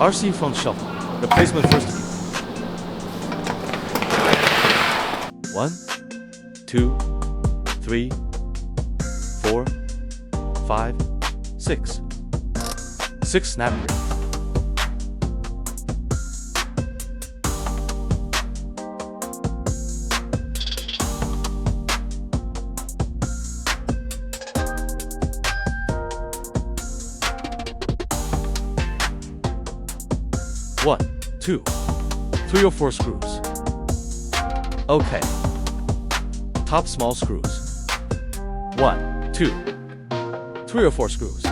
RC front shuffle. Replacement first gear. 1, 2, 3, 4, 5, 6. 6 snap grip. One, 2, 3 or 4 screws. Okay. Top small screws. 1, 2, 3 or 4 screws.